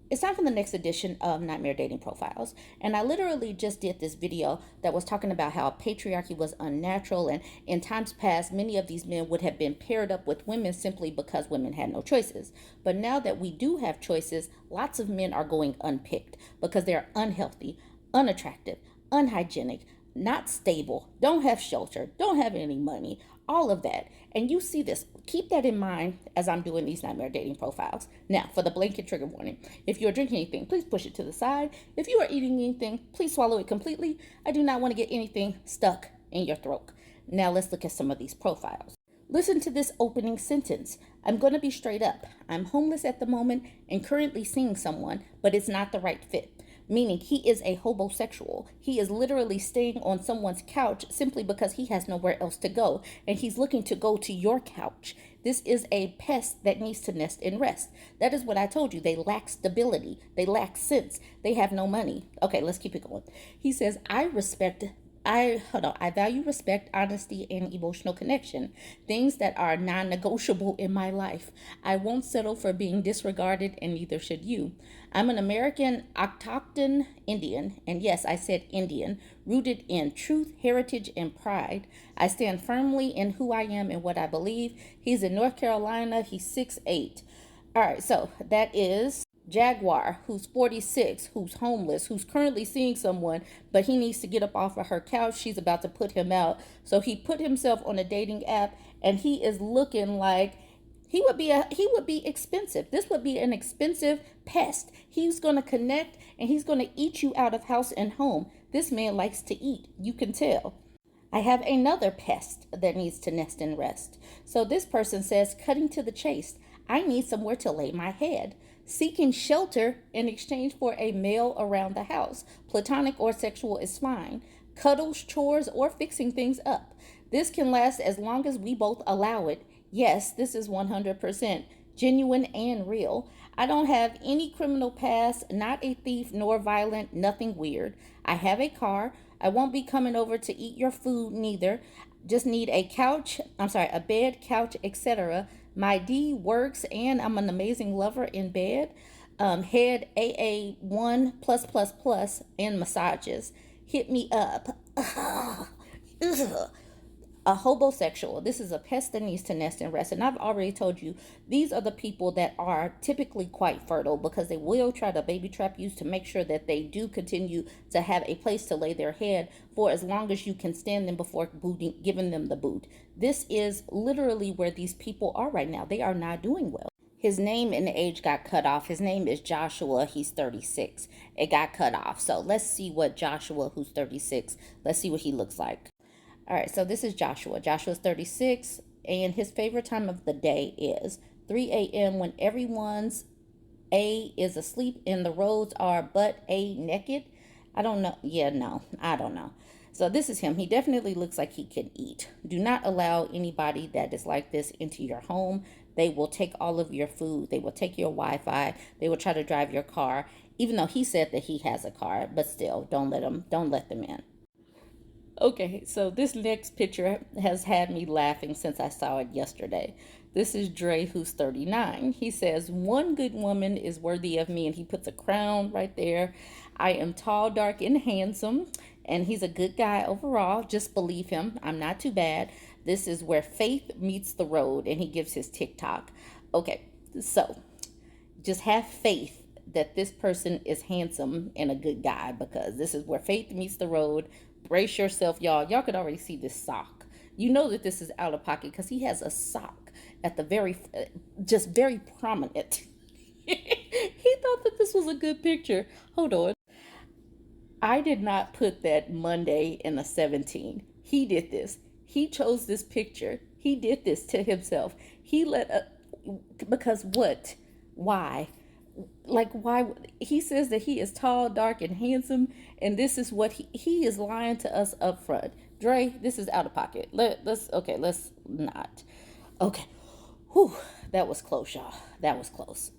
It's time for the next edition of Nightmare Dating Profiles. And I literally just did this video that was talking about how patriarchy was unnatural. And in times past, many of these men would have been paired up with women simply because women had no choices. But now that we do have choices, lots of men are going unpicked because they're unhealthy, unattractive, unhygienic, not stable, don't have shelter, don't have any money, all of that. And you see this. Keep that in mind as I'm doing these nightmare dating profiles. Now, for the blanket trigger warning, if you're drinking anything, please push it to the side. If you are eating anything, please swallow it completely. I do not want to get anything stuck in your throat. Now, let's look at some of these profiles. Listen to this opening sentence. I'm going to be straight up. I'm homeless at the moment and currently seeing someone, but it's not the right fit. Meaning he is a hobosexual. He is literally staying on someone's couch simply because he has nowhere else to go. And he's looking to go to your couch. This is a pest that needs to nest and rest. That is what I told you. They lack stability. They lack sense. They have no money. Okay, let's keep it going. He says, I value respect, honesty, and emotional connection, things that are non-negotiable in my life. I won't settle for being disregarded, and neither should you. I'm an American autochthon Indian, and yes, I said Indian, rooted in truth, heritage, and pride. I stand firmly in who I am and what I believe. He's in North Carolina. He's 6'8". All right, so that is Jaguar, who's 46, who's homeless, who's currently seeing someone, but he needs to get up off of her couch. She's about to put him out. So he put himself on a dating app, and he is looking like he would be expensive. This would be an expensive pest. He's going to connect, and he's going to eat you out of house and home. This man likes to eat. You can tell. I have another pest that needs to nest and rest. So this person says, cutting to the chase, I need somewhere to lay my head. Seeking shelter in exchange for a male around the house. Platonic or sexual is fine. Cuddles, chores, or fixing things up. This can last as long as we both allow it. Yes, this is 100% genuine and real. I don't have any criminal past, not a thief nor violent, nothing weird. I have a car. I won't be coming over to eat your food neither. Just need a bed, couch, etc. My D works and I'm an amazing lover in bed. Head AA1 plus plus plus and massages. Hit me up. Ugh. A hobosexual. This is a pest that needs to nest and rest. And I've already told you, these are the people that are typically quite fertile because they will try to baby trap you to make sure that they do continue to have a place to lay their head for as long as you can stand them before giving them the boot. This is literally where these people are right now. They are not doing well. His name and age got cut off. His name is Joshua. He's 36. It got cut off. So let's see what Joshua, who's 36, let's see what he looks like. All right, so this is Joshua. Joshua's 36, and his favorite time of the day is 3 a.m. when everyone's A is asleep and the roads are but A naked. I don't know. Yeah, no, I don't know. So this is him. He definitely looks like he can eat. Do not allow anybody that is like this into your home. They will take all of your food. They will take your Wi-Fi. They will try to drive your car, even though he said that he has a car, but still, don't let them in. Okay, so this next picture has had me laughing since I saw it yesterday. This is Dre, who's 39. He says, one good woman is worthy of me, and he puts a crown right there. I am tall, dark, and handsome, and he's a good guy overall. Just believe him. I'm not too bad. This is where faith meets the road, and he gives his TikTok. Okay, so just have faith that this person is handsome and a good guy because this is where faith meets the road. Brace yourself, y'all. Y'all could already see this sock. You know that this is out of pocket because he has a sock at the just very prominent. He thought that this was a good picture. Hold on. I did not put that Monday in a 17. He did this. He chose this picture. He did this to himself. Because what? Why? Like, why? He says that he is tall, dark, and handsome, and this is what he is lying to us up front. Dre, this is out of pocket. Let's not. Okay. Whew, that was close, y'all. That was close.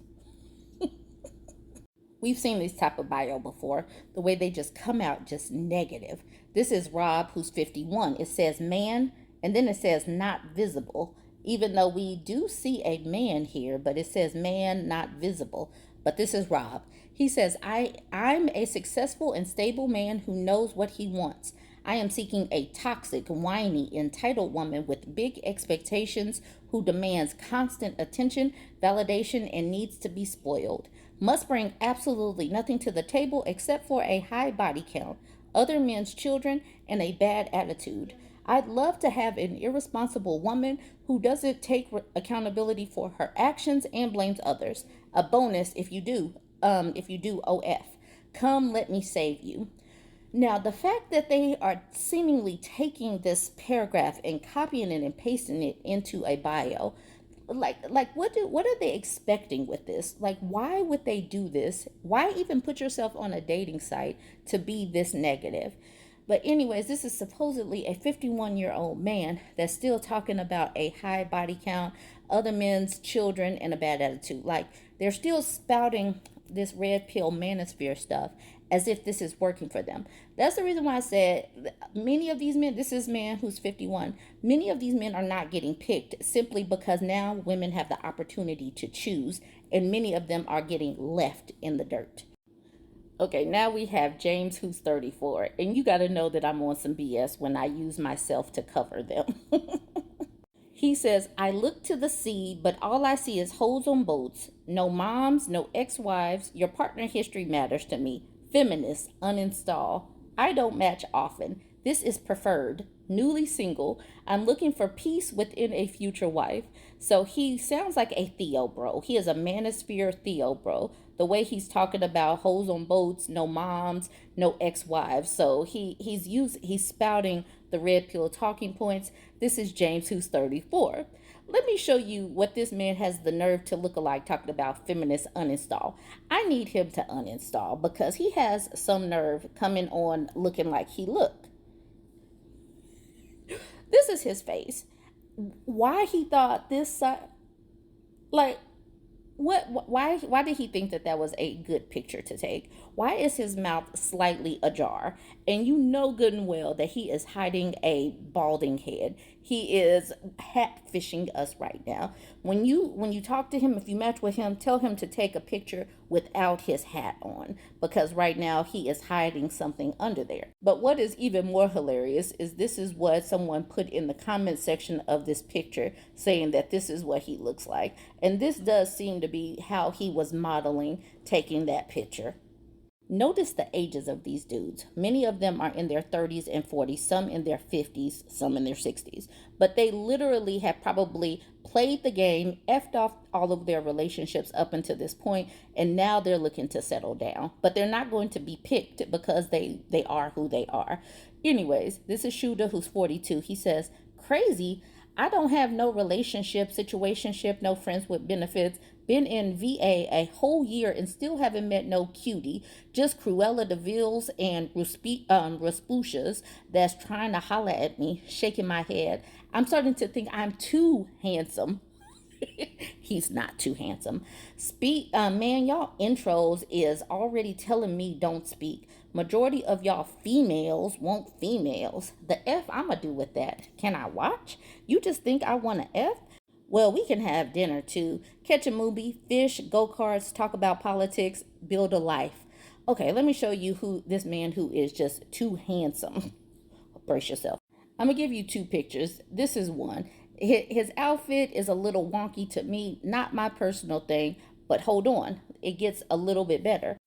We've seen this type of bio before, the way they just come out just negative. This is Rob, who's 51. It says man, and then it says not visible, even though we do see a man here, but it says man not visible. But this is Rob. He says, I'm a successful and stable man who knows what he wants. I am seeking a toxic, whiny, entitled woman with big expectations who demands constant attention, validation, and needs to be spoiled. Must bring absolutely nothing to the table except for a high body count, other men's children, and a bad attitude. I'd love to have an irresponsible woman who doesn't take accountability for her actions and blames others. A bonus if you do. If you do, OF. Come, let me save you. Now, the fact that they are seemingly taking this paragraph and copying it and pasting it into a bio, like what are they expecting with this? Like, why would they do this? Why even put yourself on a dating site to be this negative? But anyways, this is supposedly a 51-year-old man that's still talking about a high body count, other men's children, and a bad attitude. Like, they're still spouting this red pill manosphere stuff as if this is working for them. That's the reason why I said many of these men, this is man who's 51, many of these men are not getting picked simply because now women have the opportunity to choose, and many of them are getting left in the dirt. Okay, now we have James, who's 34, and you got to know that I'm on some BS when I use myself to cover them. He says, I look to the sea, but all I see is holes on boats. No moms, no ex-wives. Your partner history matters to me. Feminist, uninstall. I don't match often. This is preferred. Newly single. I'm looking for peace within a future wife. So he sounds like a Theo bro. He is a manosphere Theo bro. The way he's talking about hoes on boats, no moms, no ex-wives. So he's spouting the red pill talking points. This is James, who's 34. Let me show you what this man has the nerve to look alike talking about feminist uninstall. I need him to uninstall because he has some nerve coming on looking like he looked. This is his face. Why he thought this, like, why did he think that was a good picture to take? Why is his mouth slightly ajar? And you know good and well that he is hiding a balding head. He is hat fishing us right now. When you talk to him, if you match with him, tell him to take a picture without his hat on, because right now he is hiding something under there. But what is even more hilarious is this is what someone put in the comment section of this picture, saying that this is what he looks like. And this does seem to be how he was modeling taking that picture. Notice the ages of these dudes. Many of them are in their 30s and 40s, some in their 50s, some in their 60s. But they literally have probably played the game, effed off all of their relationships up until this point, and now they're looking to settle down. But they're not going to be picked because they are who they are. Anyways, this is Shoota, who's 42. He says, crazy. I don't have no relationship, situationship, no friends with benefits. Been in VA a whole year and still haven't met no cutie. Just Cruella de Vil's and Rasputias that's trying to holler at me, shaking my head. I'm starting to think I'm too handsome. He's not too handsome. Man, y'all intros is already telling me don't speak. Majority of y'all females want females. The F I'ma do with that. Can I watch? You just think I want to F? Well, we can have dinner too. Catch a movie, fish, go-karts, talk about politics, build a life. Okay, let me show you who this man who is just too handsome. Brace yourself. I'm gonna give you two pictures. This is one. His outfit is a little wonky to me, not my personal thing, but hold on, it gets a little bit better.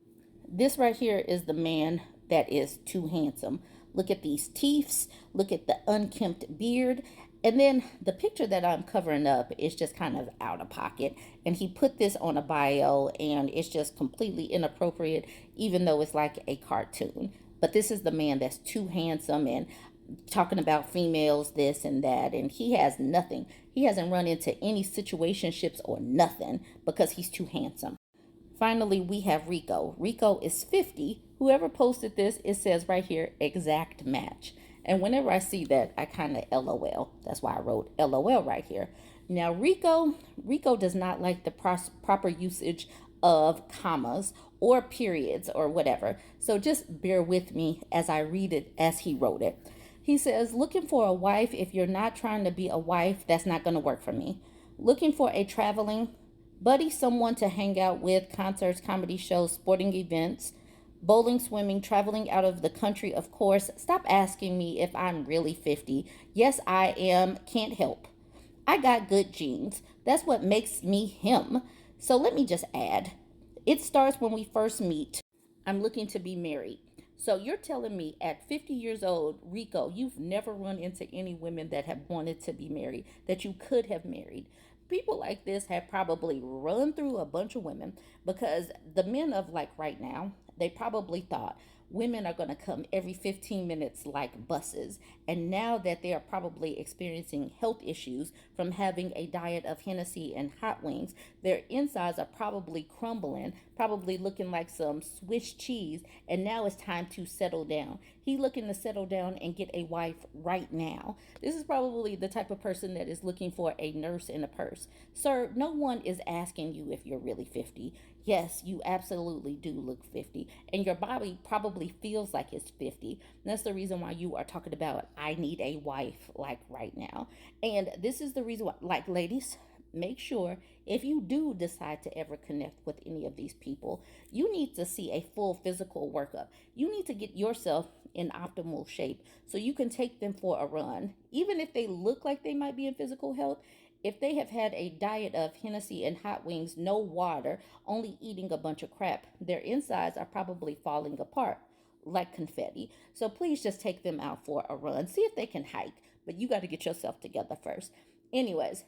This right here is the man that is too handsome. Look at these teeths, look at the unkempt beard, and then the picture that I'm covering up is just kind of out of pocket, and he put this on a bio, and it's just completely inappropriate, even though it's like a cartoon. But this is the man that's too handsome and talking about females, this and that, and he has nothing. He hasn't run into any situationships or nothing because he's too handsome. Finally, we have Rico. Rico is 50. Whoever posted this, it says right here, exact match. And whenever I see that, I kind of LOL. That's why I wrote LOL right here. Now, Rico does not like the proper usage of commas or periods or whatever. So just bear with me as I read it as he wrote it. He says, looking for a wife. If you're not trying to be a wife, that's not going to work for me. Looking for a traveling Buddy someone to hang out with, concerts, comedy shows, sporting events, bowling, swimming, traveling out of the country, of course. Stop asking me if I'm really 50. Yes, I am. Can't help. I got good genes. That's what makes me him. So let me just add, it starts when we first meet. I'm looking to be married. So you're telling me at 50 years old, Rico, you've never run into any women that have wanted to be married, that you could have married. People like this have probably run through a bunch of women because the men of like right now, they probably thought women are going to come every 15 minutes like buses. And now that they are probably experiencing health issues from having a diet of Hennessy and hot wings, their insides are probably crumbling, probably looking like some Swiss cheese. And now it's time to settle down. He looking to settle down and get a wife right now. This is probably the type of person that is looking for a nurse in a purse. Sir, no one is asking you if you're really 50. Yes, you absolutely do look 50, and your body probably feels like it's 50. That's the reason why you are talking about, I need a wife, like right now. And this is the reason why, like, ladies, make sure if you do decide to ever connect with any of these people, you need to see a full physical workup. You need to get yourself in optimal shape so you can take them for a run. Even if they look like they might be in physical health, if they have had a diet of Hennessy and hot wings, no water, only eating a bunch of crap, their insides are probably falling apart like confetti. So please just take them out for a run. See if they can hike, but you got to get yourself together first. Anyways,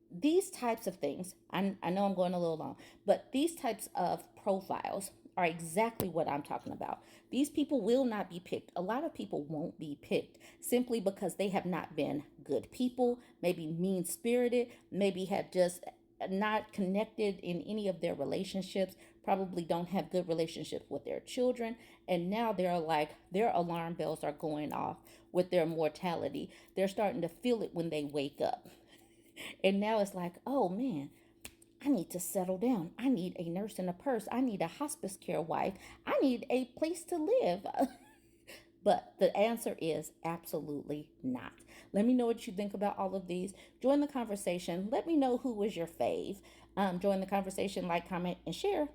these types of things, I know I'm going a little long, but these types of profiles are exactly what I'm talking about. These people will not be picked. A lot of people won't be picked simply because they have not been good people, maybe mean spirited, maybe have just not connected in any of their relationships, probably don't have good relationships with their children, and now they're like, their alarm bells are going off with their mortality. They're starting to feel it when they wake up. And now it's like, oh man, I need to settle down. I need a nurse in a purse. I need a hospice care wife. I need a place to live. But the answer is absolutely not. Let me know what you think about all of these. Join the conversation. Let me know who was your fave. Join the conversation, like, comment, and share.